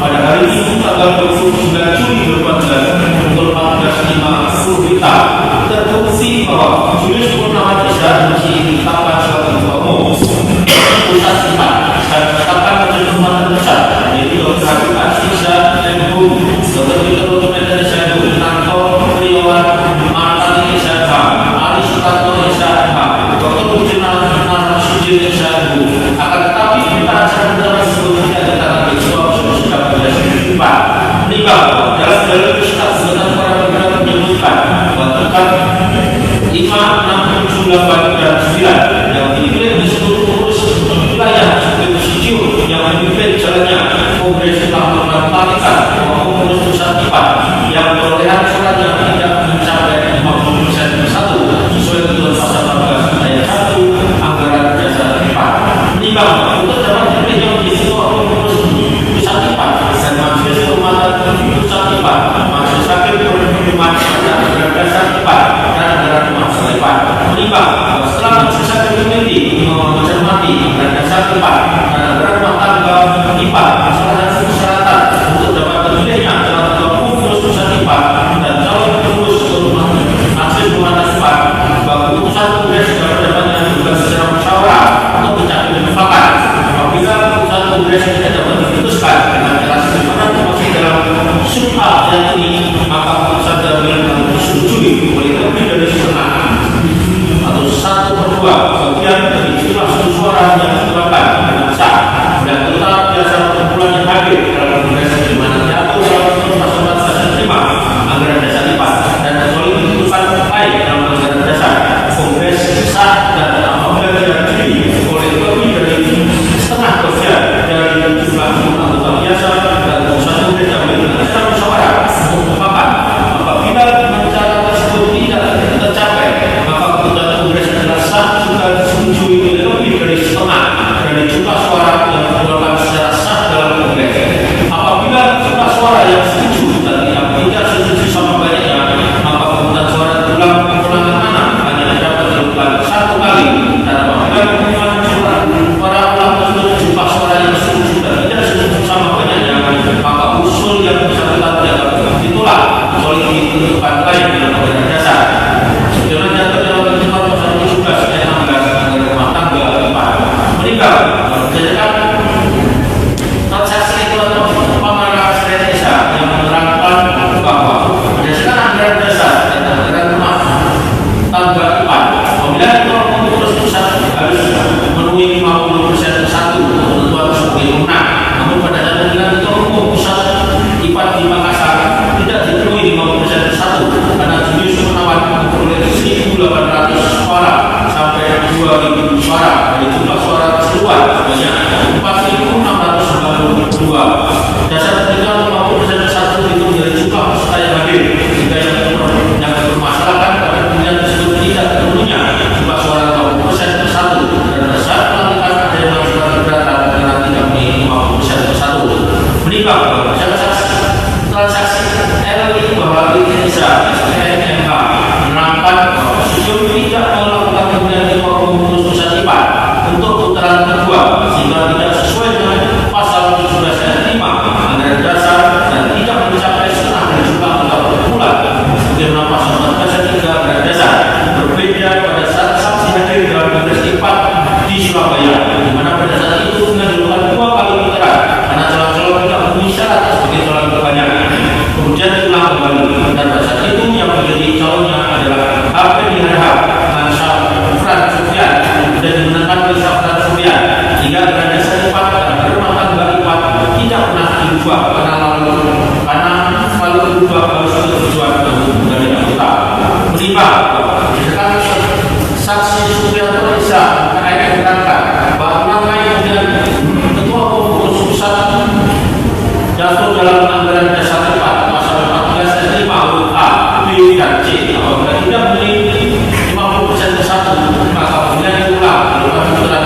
pada hari Minggu tanggal 29 Juli 2014 pukul 14.50 suaranya tidak mencapai 50% bersatu sesuai ketentuan pasal 14 ayat 1 anggaran dasar IPA. Menimbang untuk dapat dipilih menjadi ketua pengurus pusat IPA dan majelis kehormatan pusat IPA, majelis hakim berpedoman pada anggaran dasar IPA dan anggaran masalah IPA. Menimbang setelah majelis hakim komite mencermati anggaran dasar IPA dan anggaran rumah tangga IPA, salah satu persyaratan untuk dapat terpilihnya adalah ketua pengurus pusat IPA dan calon pengurus majelis kehormatan IPA bahwa keputusan kongres dapat dapatnya juga secara musyawarah untuk mencapai mufakat. Apabila keputusan kongres tidak dapat diputuskan dengan cara sebagaimana termasuk dalam sub A yang ini, maka keputusan diambil dengan disetujui oleh lebih dari setengah atau 1/2 bagian dari jumlah suara yang diterapkan dengan sah dan total biasa perkumpulan yang hadir dalam kongres di mana diatur dalam pasal 14 anggaran dasar IPA dan kecuali keputusan lain dalam anggaran dasar kongres sah dan apabila dihadiri oleh lebih dari setengah bagian dari jumlah anggota biasa dan keputusan kongres diambil dengan secara musyawarah untuk mufakat. Apabila cara tersebut tidak tercapai, maka keputusan kongres adalah sah jika disetujui oleh lebih dari setengah dari jumlah suara yang dikeluarkan secara sah dalam kongres. Apabila jumlah suara yang setuju dan yang tidak setuju sama banyaknya, maka pemungutan suara diulang pengulangan anak hanya dapat dilakukan 1 kali. Dan apabila pemungutan suara ulang tersebut jumlah suara yang setuju dan tidak setuju sama banyaknya, maka usul yang bersangkutan dapat ditolak kecuali ditentukan lain dalam anggaran dasar. Sebagaimana diatur dalam ketentuan pasal 17 ayat 16 anggaran rumah tangga IPA. Meninggal berdasarkan transaksi ekonomi pemanahan desa yang menerangkan bahwa berdasarkan anggaran dasar dan anggaran rumah tangga IPA, apabila ketua pengurus pusat harus memenuhi 50% bersatu ketentuan sebagai pemenang. Namun pada saat pemilihan ketua umum pusat IPA di Makassar tidak dipenuhi 50% bersatu karena Julius Kurniawan memperoleh 1.800 suara sampai 2.000 suara dari jumlah suara keseluruhan sebanyak 4.692. Dasar perhitungan 50% bersatu itu menjadi jumlah peserta yang hadir jika yang dipermasalahkan pada pemilihan tersebut tidak terpenuhinya jumlah suara 50% bersatu dan dasar pelantikan ada yang mengajukan keberatan karena tidak memenuhi 50% bersatu. Menimbang bahwa transaksi LI bahwa Indonesia SPMMK menerangkan bahwa sistem tidak melakukan pemilihan ketua pengurus pusat IPA untuk putaran kedua sehingga tidak sesuai dengan pasal 17 ayat 5 anggaran dasar dan tidak mencapai setengah dari jumlah anggota perkumpulan sebagaimana pasal 14 ayat 3 anggaran dasar. Berbeda pada saat saksi hadir dalam kongres IPA di Surabaya, di mana pada saat itu dilakukan 2 kali putaran karena calon-calon tidak memenuhi syarat sebagai calon terbanyak. Kemudian diulang kembali dan pada saat itu yang menjadi calonnya adalah Habib Harhab dan Syafran Sufyan dan dimenangkan oleh Syafran Sufyan sehingga anggaran dasar IPA dan rumah tangga IPA tidak pernah diubah karena kalau diubah harus bertujuan dari anggota. Menimbang berdasarkan saksi Supriyanto Esa yang menerangkan bahwa nama yang ketua pengurus pusat jatuh dalam anggaran dasar IPA pasal 14 ayat 5 huruf A, B dan C. Apabila tidak memiliki 50% bersatu, maka pemilihan diulang dilakukan putaran